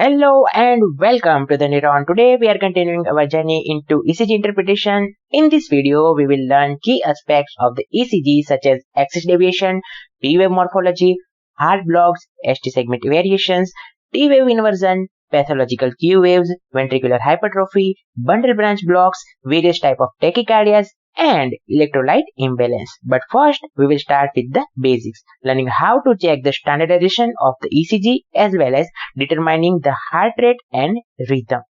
Hello and welcome to the Neuron. Today we are continuing our journey into ECG interpretation. In this video, we will learn key aspects of the ECG such as axis deviation, T-wave morphology, heart blocks, ST segment variations, T-wave inversion, pathological Q waves, ventricular hypertrophy, bundle branch blocks, various type of tachycardias, and electrolyte imbalance. But first, we will start with the basics, learning how to check the standardization of the ECG as well as determining the heart rate and rhythm.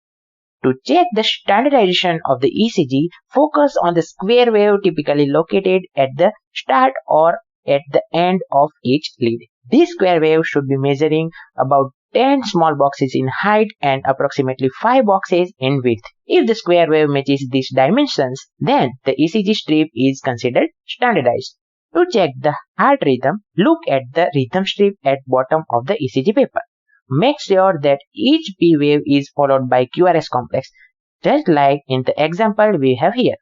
To check the standardization of the ECG, focus on the square wave typically located at the start or at the end of each lead. This square wave should be measuring about 10 small boxes in height and approximately 5 boxes in width. If the square wave matches these dimensions, then the ECG strip is considered standardized. To check the heart rhythm, look at the rhythm strip at bottom of the ECG paper. Make sure that each P wave is followed by QRS complex, just like in the example we have here.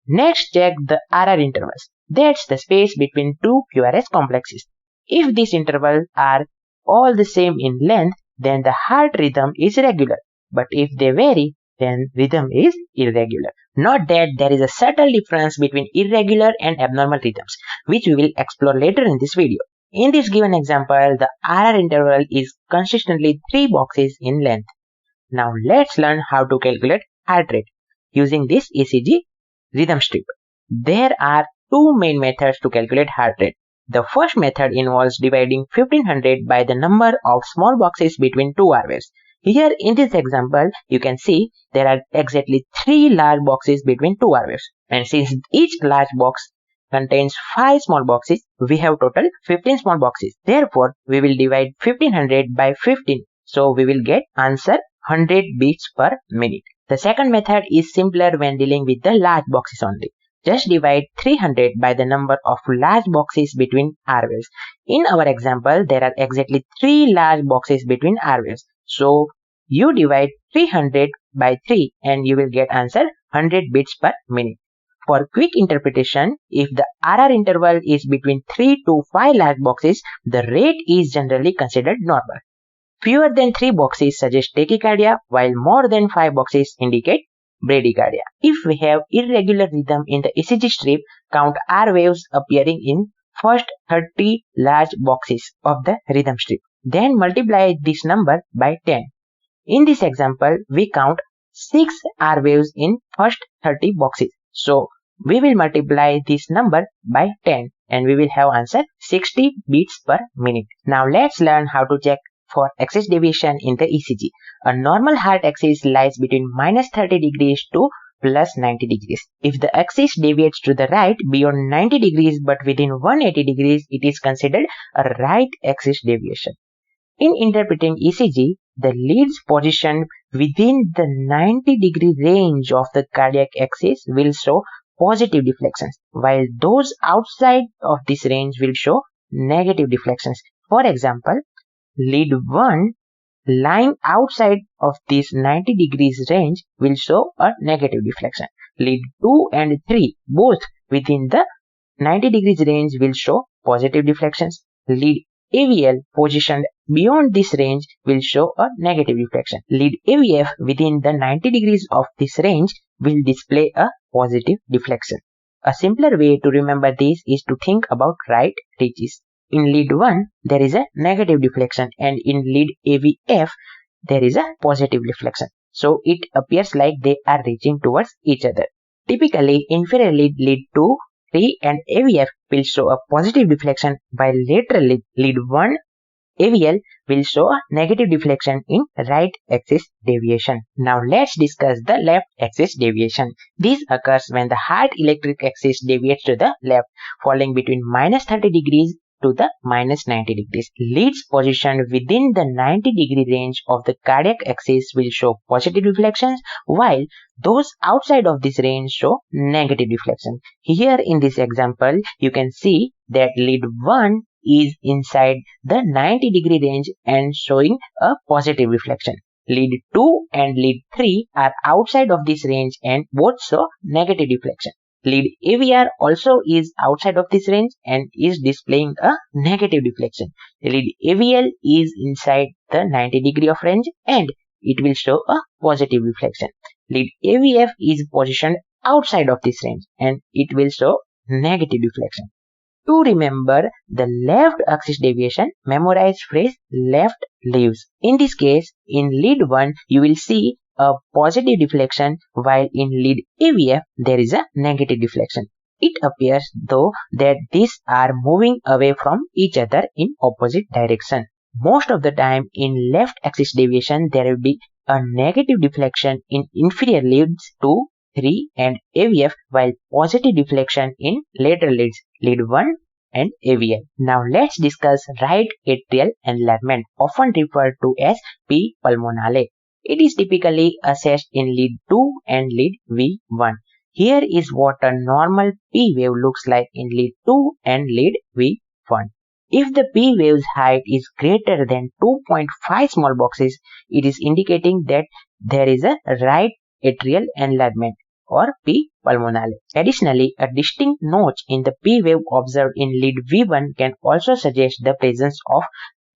Next, check the RR intervals. That's the space between two QRS complexes. If these intervals are all the same in length, then the heart rhythm is regular. But if they vary, then rhythm is irregular. Note that there is a subtle difference between irregular and abnormal rhythms, which we will explore later in this video. In this given example, the RR interval is consistently 3 boxes in length. Now let's learn how to calculate heart rate using this ECG rhythm strip. There are two main methods to calculate heart rate. The first method involves dividing 1500 by the number of small boxes between two R waves. Here in this example, you can see there are exactly 3 large boxes between two R waves. And since each large box contains 5 small boxes, we have total 15 small boxes. Therefore, we will divide 1500 by 15. So we will get answer 100 beats per minute. The second method is simpler when dealing with the large boxes only. Just divide 300 by the number of large boxes between R waves. In our example, there are exactly 3 large boxes between R waves. So you divide 300 by 3 and you will get answer 100 beats per minute. For quick interpretation, if the RR interval is between 3 to 5 large boxes, the rate is generally considered normal. Fewer than 3 boxes suggest tachycardia, while more than 5 boxes indicate bradycardia. If we have irregular rhythm in the ECG strip, count R waves appearing in first 30 large boxes of the rhythm strip. Then multiply this number by 10. In this example, we count 6 R waves in first 30 boxes. So we will multiply this number by 10 and we will have answer 60 beats per minute. Now let's learn how to check for axis deviation in the ECG. A normal heart axis lies between minus 30 degrees to plus 90 degrees. If the axis deviates to the right beyond 90 degrees but within 180 degrees, it is considered a right axis deviation. In interpreting ECG, the leads positioned within the 90 degree range of the cardiac axis will show positive deflections, while those outside of this range will show negative deflections. For example, lead 1 lying outside of this 90 degrees range will show a negative deflection. Lead 2 and 3 both within the 90 degrees range will show positive deflections. Lead AVL positioned beyond this range will show a negative deflection. Lead AVF within the 90 degrees of this range will display a positive deflection. A simpler way to remember this is to think about right reaches. In lead 1, there is a negative deflection, and in lead AVF, there is a positive deflection. So it appears like they are reaching towards each other. Typically, inferior lead 2, 3 and AVF will show a positive deflection, while lateral lead 1 AVL will show a negative deflection in right axis deviation. Now let's discuss the left axis deviation. This occurs when the heart electric axis deviates to the left, falling between minus 30 degrees to the minus 90 degrees. Leads positioned within the 90 degree range of the cardiac axis will show positive deflections, while those outside of this range show negative deflections. Here in this example, you can see that lead 1 is inside the 90 degree range and showing a positive reflection. Lead 2 and lead 3 are outside of this range and both show negative deflection. Lead AVR also is outside of this range and is displaying a negative deflection. Lead AVL is inside the 90 degree of range and it will show a positive deflection. Lead AVF is positioned outside of this range and it will show negative deflection. To remember the left axis deviation, memorize phrase left leaves. In this case, in lead 1, you will see a positive deflection, while in lead AVF, there is a negative deflection. It appears though that these are moving away from each other in opposite direction. Most of the time in left axis deviation, there will be a negative deflection in inferior leads 2, 3 and AVF, while positive deflection in lateral leads, lead 1 and AVL. Now let's discuss right atrial enlargement, often referred to as P pulmonale. It is typically assessed in lead 2 and lead V1. Here is what a normal P wave looks like in lead 2 and lead V1. If the P wave's height is greater than 2.5 small boxes, it is indicating that there is a right atrial enlargement or P pulmonale. Additionally, a distinct notch in the P wave observed in lead V1 can also suggest the presence of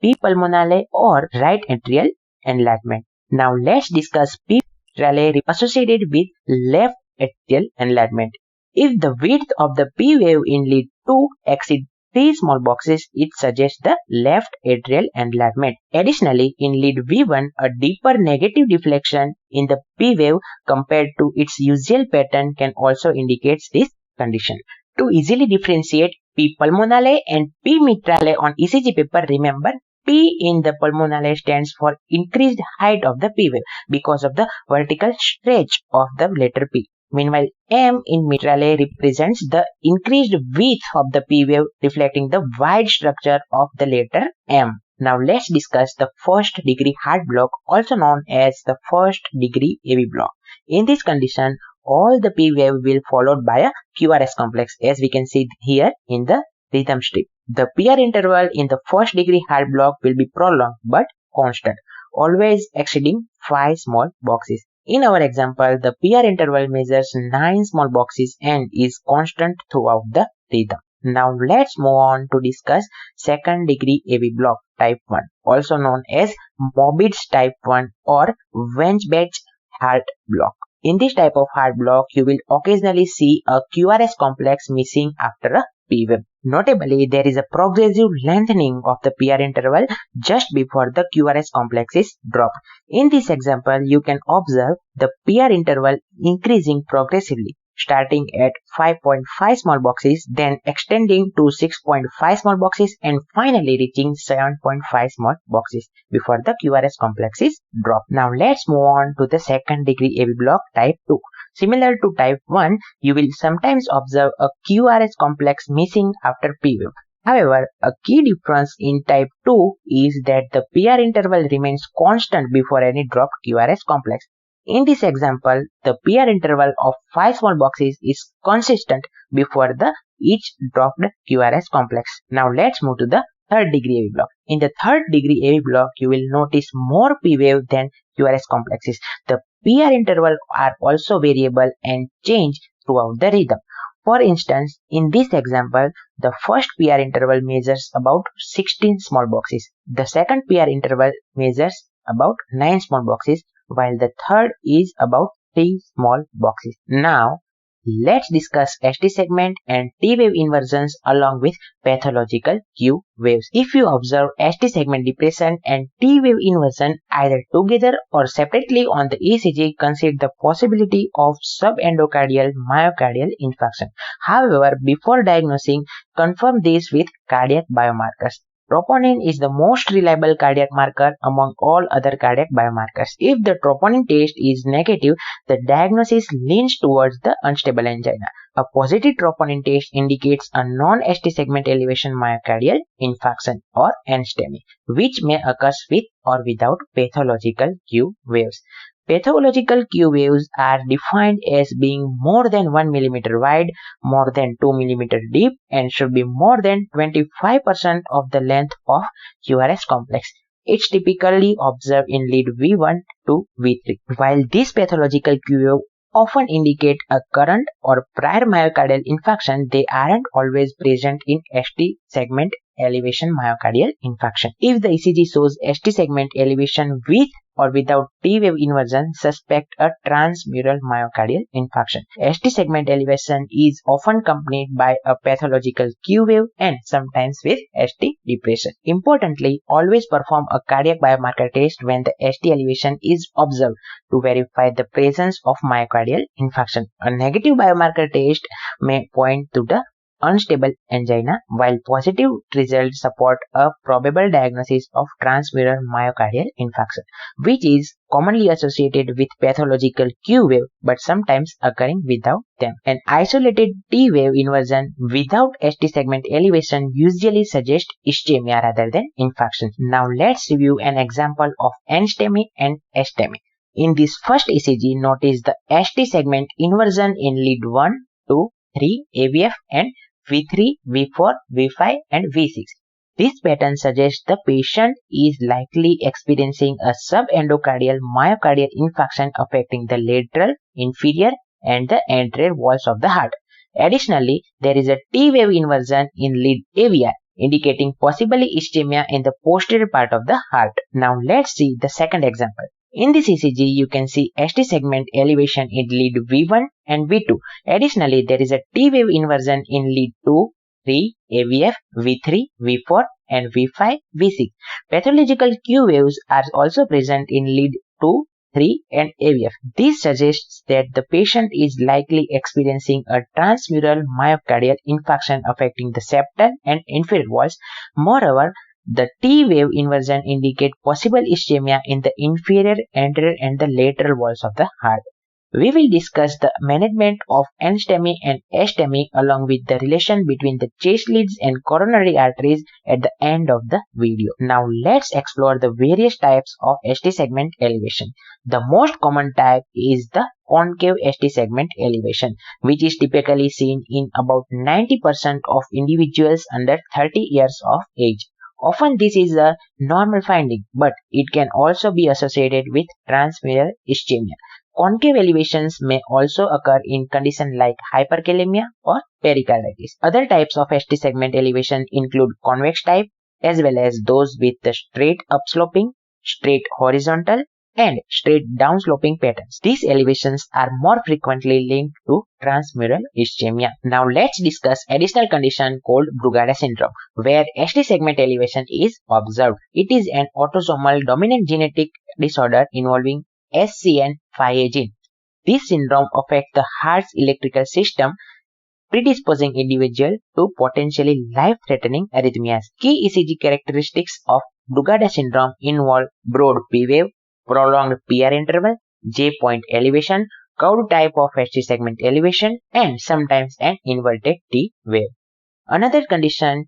P pulmonale or right atrial enlargement. Now let's discuss P pulmonale associated with left atrial enlargement. If the width of the P wave in lead 2 exceeds 3 small boxes, it suggests the left atrial enlargement. Additionally, in lead V1, a deeper negative deflection in the P wave compared to its usual pattern can also indicate this condition. To easily differentiate P pulmonale and P mitrale on ECG paper, remember P in the pulmonale stands for increased height of the P wave because of the vertical stretch of the letter P. Meanwhile, M in mitrale represents the increased width of the P wave, reflecting the wide structure of the letter M. Now let's discuss the first degree heart block, also known as the first degree AV block. In this condition, all the P wave will followed by a QRS complex, as we can see here in the rhythm strip. The PR interval in the first degree heart block will be prolonged but constant, always exceeding 5 small boxes. In our example, the PR interval measures 9 small boxes and is constant throughout the rhythm. Now let's move on to discuss second degree AV block type 1, also known as Mobitz type 1 or Weinbach heart block. In this type of heart block, you will occasionally see a QRS complex missing after a P wave. Notably, there is a progressive lengthening of the PR interval just before the QRS complex is dropped. In this example, you can observe the PR interval increasing progressively, starting at 5.5 small boxes, then extending to 6.5 small boxes and finally reaching 7.5 small boxes before the QRS complex is dropped. Now let's move on to the second degree AV block type 2. Similar to type 1, you will sometimes observe a QRS complex missing after P wave. However, a key difference in type 2 is that the PR interval remains constant before any dropped QRS complex. In this example, the PR interval of 5 small boxes is consistent before each dropped QRS complex. Now let's move to the third degree AV block. In the third degree AV block, you will notice more P wave than QRS complexes. The PR interval are also variable and change throughout the rhythm. For instance, in this example, the first PR interval measures about 16 small boxes. The second PR interval measures about 9 small boxes, while the third is about 3 small boxes. Now, let's discuss ST segment and T wave inversions along with pathological Q waves. If you observe ST segment depression and T wave inversion either together or separately on the ECG, consider the possibility of subendocardial myocardial infarction. However, before diagnosing, confirm this with cardiac biomarkers. Troponin is the most reliable cardiac marker among all other cardiac biomarkers. If the troponin test is negative, the diagnosis leans towards the unstable angina. A positive troponin test indicates a non-ST segment elevation myocardial infarction or STEMI, which may occur with or without pathological Q waves. Pathological Q waves are defined as being more than 1 mm wide, more than 2 mm deep, and should be more than 25% of the length of QRS complex. It's typically observed in lead V1 to V3. While these pathological Q waves often indicate a current or prior myocardial infarction. They aren't always present in ST segment elevation myocardial infarction. If the ECG shows ST segment elevation with or without T wave inversion, suspect a transmural myocardial infarction. ST segment elevation is often accompanied by a pathological Q wave and sometimes with ST depression. Importantly, always perform a cardiac biomarker test when the ST elevation is observed to verify the presence of myocardial infarction. A negative biomarker test may point to the unstable angina, while positive results support a probable diagnosis of transmural myocardial infarction, which is commonly associated with pathological Q wave but sometimes occurring without them. An isolated T wave inversion without ST segment elevation usually suggests ischemia rather than infarction. Now let's review an example of NSTEMI and STEMI. In this first ECG, notice the ST segment inversion in lead 1, 2, 3, AVF and V3, V4, V5 and V6. This pattern suggests the patient is likely experiencing a subendocardial myocardial infarction affecting the lateral, inferior and the anterior walls of the heart. Additionally, there is a T wave inversion in lead AVR, indicating possibly ischemia in the posterior part of the heart. Now let's see the second example. In this ECG, you can see ST segment elevation in lead V1 and V2. Additionally, there is a T wave inversion in lead 2, 3, AVF, V3, V4 and V5, V6. Pathological Q waves are also present in lead 2, 3 and AVF. This suggests that the patient is likely experiencing a transmural myocardial infarction affecting the septal and inferior walls. Moreover, the T wave inversion indicate possible ischemia in the inferior, anterior and the lateral walls of the heart. We will discuss the management of NSTEMI and STEMI along with the relation between the chest leads and coronary arteries at the end of the video. Now let's explore the various types of ST segment elevation. The most common type is the concave ST segment elevation, which is typically seen in about 90% of individuals under 30 years of age. Often this is a normal finding, but it can also be associated with transmural ischemia. Concave elevations may also occur in conditions like hyperkalemia or pericarditis. Other types of ST segment elevation include convex type as well as those with the straight upsloping, straight horizontal and straight downsloping patterns. These elevations are more frequently linked to transmural ischemia. Now let's discuss additional condition called Brugada syndrome, where ST segment elevation is observed. It is an autosomal dominant genetic disorder involving SCN5A gene. This syndrome affects the heart's electrical system, predisposing individual to potentially life-threatening arrhythmias. Key ECG characteristics of Brugada syndrome involve broad P wave, prolonged PR interval, J point elevation, curved type of ST segment elevation, and sometimes an inverted T wave. Another condition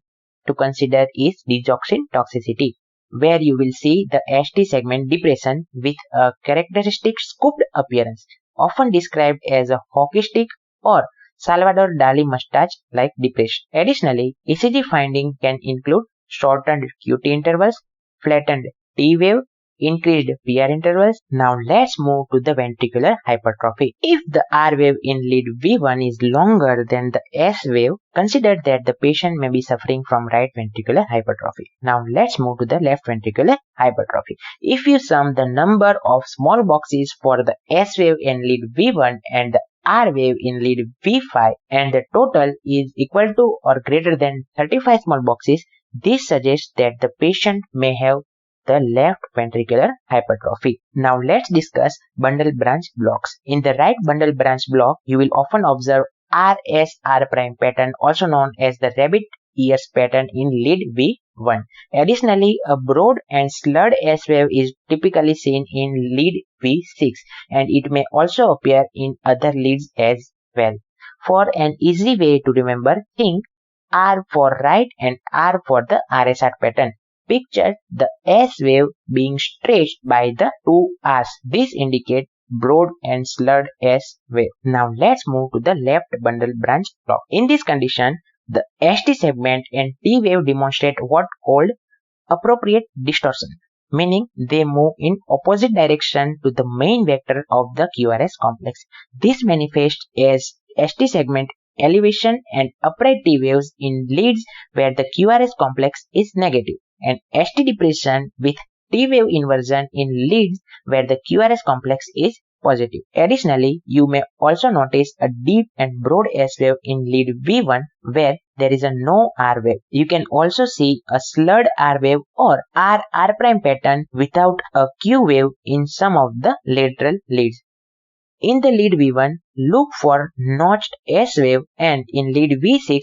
to consider is digoxin toxicity, where you will see the ST segment depression with a characteristic scooped appearance, often described as a hockey stick or Salvador Dali mustache-like depression. Additionally, ECG finding can include shortened QT intervals, flattened T wave, increased PR intervals. Now let's move to the ventricular hypertrophy. If the R wave in lead V1 is longer than the S wave, consider that the patient may be suffering from right ventricular hypertrophy. Now let's move to the left ventricular hypertrophy. If you sum the number of small boxes for the S wave in lead V1 and the R wave in lead V5 and the total is equal to or greater than 35 small boxes, this suggests that the patient may have the left ventricular hypertrophy. Now let's discuss bundle branch blocks. In the right bundle branch block, you will often observe RSR prime pattern, also known as the rabbit ears pattern in lead V1. Additionally, a broad and slurred S wave is typically seen in lead V6 and it may also appear in other leads as well. For an easy way to remember, think R for right and R for the RSR pattern. Picture the S wave being stretched by the two R's. This indicates broad and slurred S wave. Now let's move to the left bundle branch block. In this condition, the ST segment and T wave demonstrate what called appropriate distortion, meaning they move in opposite direction to the main vector of the QRS complex. This manifests as ST segment elevation and upright T waves in leads where the QRS complex is negative, and ST depression with T wave inversion in leads where the QRS complex is positive. Additionally, you may also notice a deep and broad S wave in lead V1 where there is a no R wave. You can also see a slurred R wave or R prime pattern without a Q wave in some of the lateral leads. In the lead V1, look for notched S wave, and in lead V6,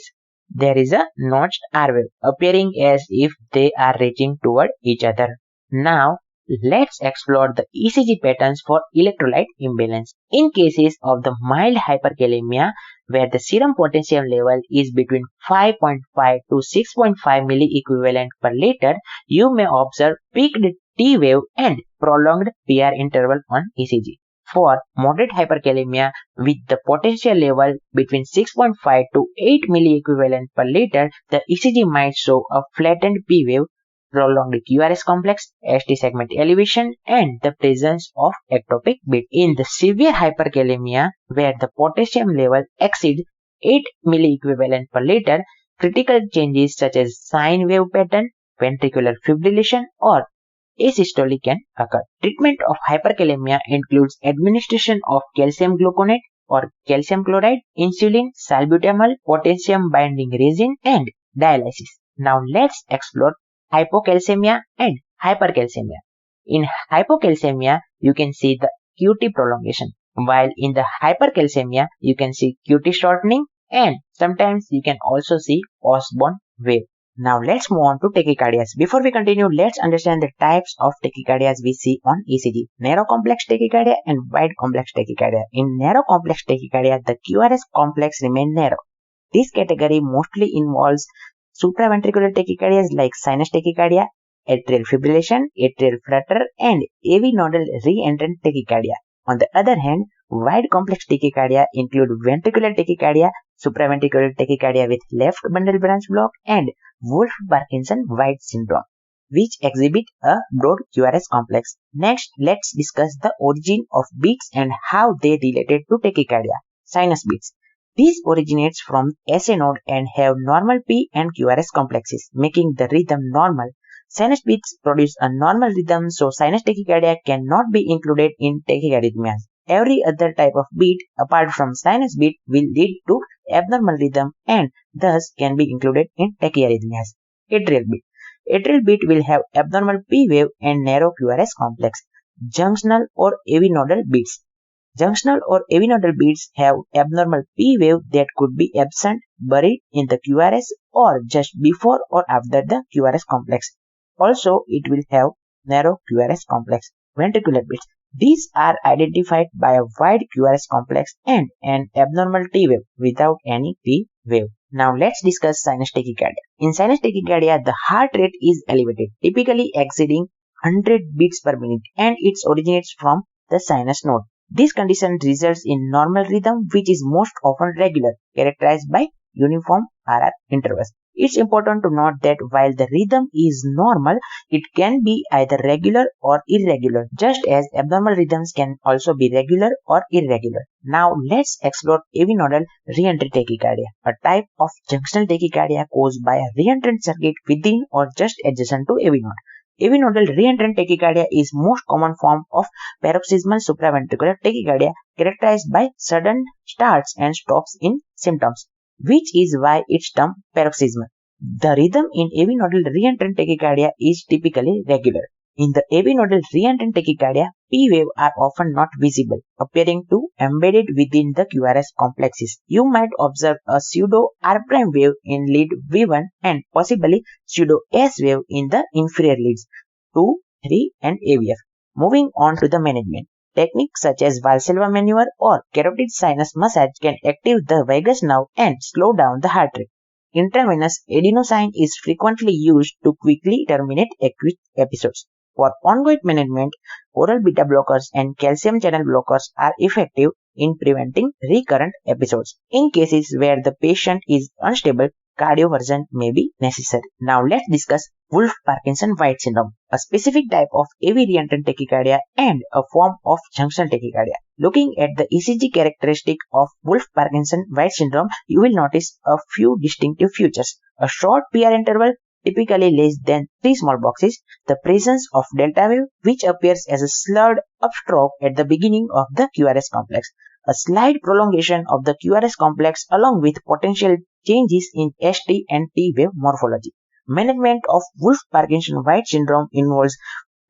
there is a notched R wave appearing as if they are reaching toward each other. Now, let's explore the ECG patterns for electrolyte imbalance. In cases of the mild hyperkalemia, where the serum potassium level is between 5.5 to 6.5 milliequivalent per liter, you may observe peaked T wave and prolonged PR interval on ECG. For moderate hyperkalemia with the potential level between 6.5 to 8 milliequivalent per liter, the ECG might show a flattened P wave, prolonged QRS complex, ST segment elevation, and the presence of ectopic beat. In the severe hyperkalemia, where the potassium level exceeds 8 milliequivalent per liter, critical changes such as sine wave pattern, ventricular fibrillation, or asystole can occur. Treatment of hyperkalemia includes administration of calcium gluconate or calcium chloride, insulin, salbutamol, potassium binding resin, and dialysis. Now let's explore hypocalcemia and hypercalcemia. In hypocalcemia, you can see the QT prolongation, while in the hypercalcemia, you can see QT shortening, and sometimes you can also see Osborn wave. Now let's move on to tachycardias. Before we continue, let's understand the types of tachycardias we see on ECG. Narrow complex tachycardia and wide complex tachycardia. In narrow complex tachycardia, the QRS complex remains narrow. This category mostly involves supraventricular tachycardias like sinus tachycardia, atrial fibrillation, atrial flutter, and AV nodal re-entrant tachycardia. On the other hand, wide complex tachycardia include ventricular tachycardia, supraventricular tachycardia with left bundle branch block, and Wolff-Parkinson-White syndrome, which exhibit a broad QRS complex. Next, let's discuss the origin of beats and how they related to tachycardia. Sinus beats. These originates from SA node and have normal P and QRS complexes, making the rhythm normal. Sinus beats produce a normal rhythm, so sinus tachycardia cannot be included in tachyarrhythmias. Every other type of beat apart from sinus beat will lead to abnormal rhythm and thus can be included in tachyarrhythmias. Atrial beat. Atrial beat will have abnormal P wave and narrow QRS complex. Junctional or AV nodal beats. Junctional or AV nodal beats have abnormal P wave that could be absent, buried in the QRS, or just before or after the QRS complex. Also, it will have narrow QRS complex. Ventricular beats. These are identified by a wide QRS complex and an abnormal T wave without any P wave. Now let's discuss sinus tachycardia. In sinus tachycardia, the heart rate is elevated, typically exceeding 100 beats per minute, and it originates from the sinus node. This condition results in normal rhythm, which is most often regular, characterized by uniform RR intervals. It's important to note that while the rhythm is normal, it can be either regular or irregular, just as abnormal rhythms can also be regular or irregular. Now let's explore AV nodal re-entry tachycardia, a type of junctional tachycardia caused by a re-entrant circuit within or just adjacent to AV node. AV nodal re-entrant tachycardia is most common form of paroxysmal supraventricular tachycardia, characterized by sudden starts and stops in symptoms, which is why it's termed paroxysmal. The rhythm in AV nodal re-entrant tachycardia is typically regular. In the AV nodal re-entrant tachycardia, P wave are often not visible, appearing to embedded within the QRS complexes. You might observe a pseudo R' wave in lead V1 and possibly pseudo S wave in the inferior leads 2, 3, and AVF. Moving on to the management. Techniques such as Valsalva maneuver or carotid sinus massage can activate the vagus nerve and slow down the heart rate. Intravenous adenosine is frequently used to quickly terminate acute episodes. For ongoing management, oral beta blockers and calcium channel blockers are effective in preventing recurrent episodes. In cases where the patient is unstable, cardioversion may be necessary. Now let's discuss Wolff-Parkinson-White syndrome, a specific type of AV reentrant tachycardia and a form of junctional tachycardia. Looking at the ECG characteristic of Wolff-Parkinson-White syndrome, you will notice a few distinctive features. A short PR interval, typically less than 3 small boxes, the presence of delta wave which appears as a slurred upstroke at the beginning of the QRS complex, a slight prolongation of the QRS complex along with potential changes in ST and T wave morphology. Management of Wolff-Parkinson-White syndrome involves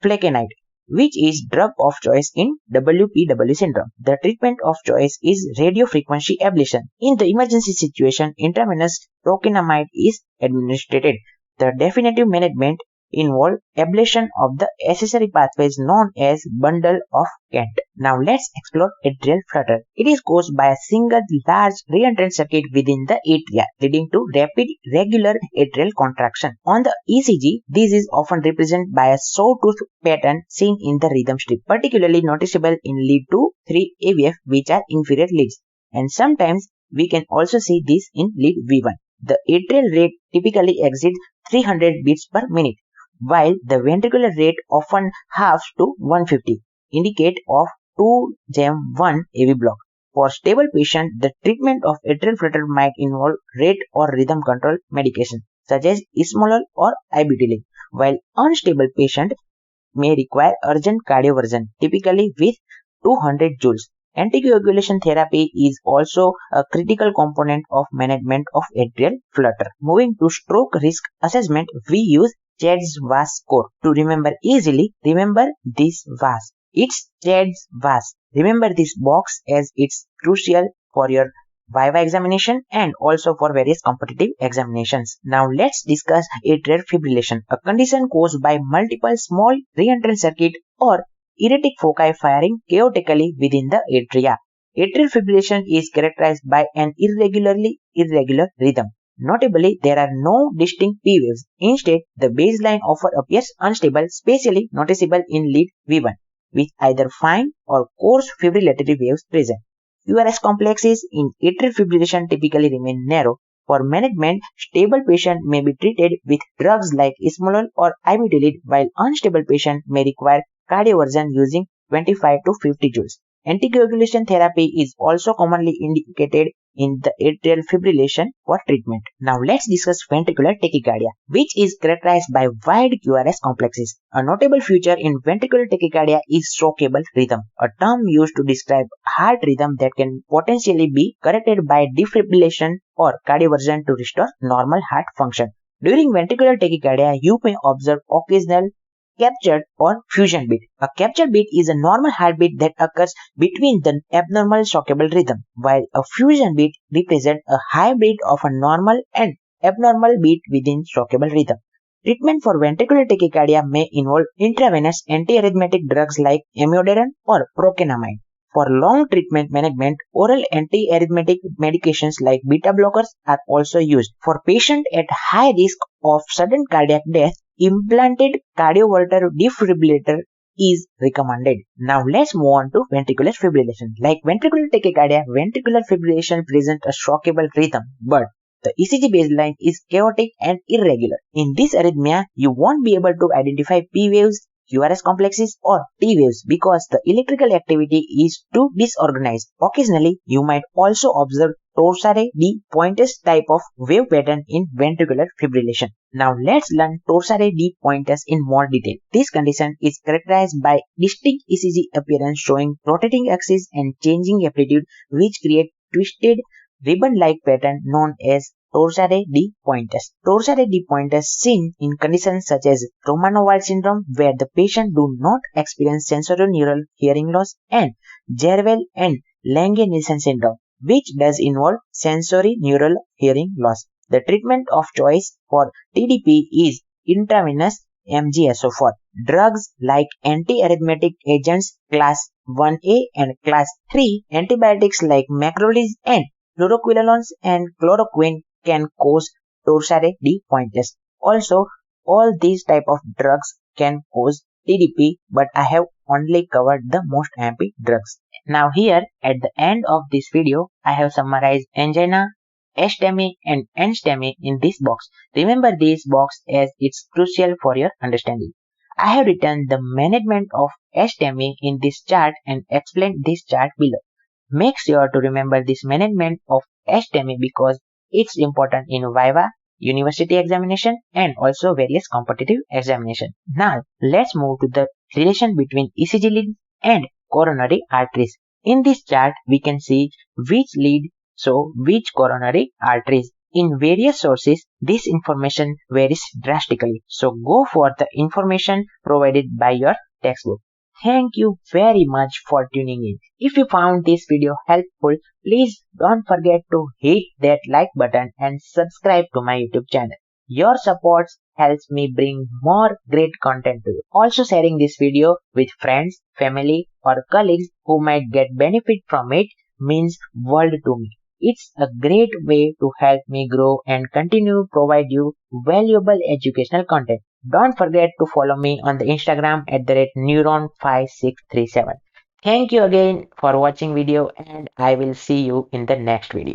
flecainide, which is drug of choice in WPW syndrome. The treatment of choice is radiofrequency ablation. In the emergency situation, intravenous procainamide is administered. The definitive management involves ablation of the accessory pathways known as bundle of Kent. Now let's explore atrial flutter. It is caused by a single large reentrant circuit within the atria, leading to rapid regular atrial contraction. On the ECG, this is often represented by a sawtooth pattern seen in the rhythm strip, particularly noticeable in lead 2, 3 AVF, which are inferior leads, and sometimes we can also see this in lead V1. The atrial rate typically exceeds 300 beats per minute, while the ventricular rate often halves to 150, indicate of 2-1 AV block. For stable patients, the treatment of atrial flutter might involve rate or rhythm control medication, such as esmolol or ibutylin, while unstable patients may require urgent cardioversion, typically with 200 joules. Anticoagulation therapy is also a critical component of management of atrial flutter. Moving to stroke risk assessment, we use CHADS-VAS score. To remember easily, remember this VAS. It's CHADS-VAS. Remember this box as it's crucial for your Viva examination and also for various competitive examinations. Now let's discuss atrial fibrillation, a condition caused by multiple small reentrant circuit or erratic foci firing chaotically within the atria. Atrial fibrillation is characterized by an irregular rhythm. Notably, there are no distinct P waves. Instead, the baseline often appears unstable, spatially noticeable in lead V1, with either fine or coarse fibrillatory waves present. QRS complexes in atrial fibrillation typically remain narrow. For management, stable patients may be treated with drugs like esmolol or ibutylin, while unstable patients may require cardioversion using 25 to 50 joules. Anticoagulation therapy is also commonly indicated in the atrial fibrillation for treatment. Now let's discuss ventricular tachycardia, which is characterized by wide QRS complexes. A notable feature in ventricular tachycardia is shockable rhythm, a term used to describe heart rhythm that can potentially be corrected by defibrillation or cardioversion to restore normal heart function. During ventricular tachycardia, you may observe occasional captured or fusion beat. A captured beat is a normal heartbeat that occurs between the abnormal shockable rhythm, while a fusion beat represents a hybrid of a normal and abnormal beat within shockable rhythm. Treatment for ventricular tachycardia may involve intravenous antiarrhythmic drugs like amiodarone or procainamide. For long treatment management, oral antiarrhythmic medications like beta blockers are also used. For patients at high risk of sudden cardiac death, implanted cardioverter defibrillator is recommended. Now let's move on to ventricular fibrillation. Like ventricular tachycardia, ventricular fibrillation presents a shockable rhythm, but the ECG baseline is chaotic and irregular. In this arrhythmia, you won't be able to identify P waves, QRS complexes or T waves because the electrical activity is too disorganized. Occasionally, you might also observe torsade de pointes type of wave pattern in ventricular fibrillation. Now let's learn torsade de pointes in more detail. This condition is characterized by distinct ECG appearance showing rotating axis and changing amplitude, which create twisted ribbon-like pattern known as torsade de pointes. Torsade de pointes seen in conditions such as Romanov-Wald syndrome where the patient do not experience sensorineural hearing loss, and Jervell and Lange-Nielsen syndrome, which does involve sensorineural hearing loss. The treatment of choice for TDP is intravenous MgSO4. Drugs like antiarrhythmic agents class 1A and class 3, antibiotics like macrolides and fluoroquinolones and chloroquine can cause torsade de pointes. Also, all these type of drugs can cause TDP, but I have only covered the most AMP drugs. Now here at the end of this video, I have summarized angina, STEMI and NSTEMI in this box. Remember this box as it's crucial for your understanding. I have written the management of STEMI in this chart and explained this chart below. Make sure to remember this management of STEMI because it's important in Viva, university examination and also various competitive examination. Now let's move to the relation between ECG lead and coronary arteries. In this chart we can see which lead show which coronary arteries. In various sources this information varies drastically, so go for the information provided by your textbook. Thank you very much for tuning in. If you found this video helpful, please don't forget to hit that like button and subscribe to my YouTube channel. Your support helps me bring more great content to you. Also sharing this video with friends, family or colleagues who might get benefit from it means world to me. It's a great way to help me grow and continue provide you valuable educational content. Don't forget to follow me on the Instagram at @neuron5637. Thank you again for watching video and I will see you in the next video.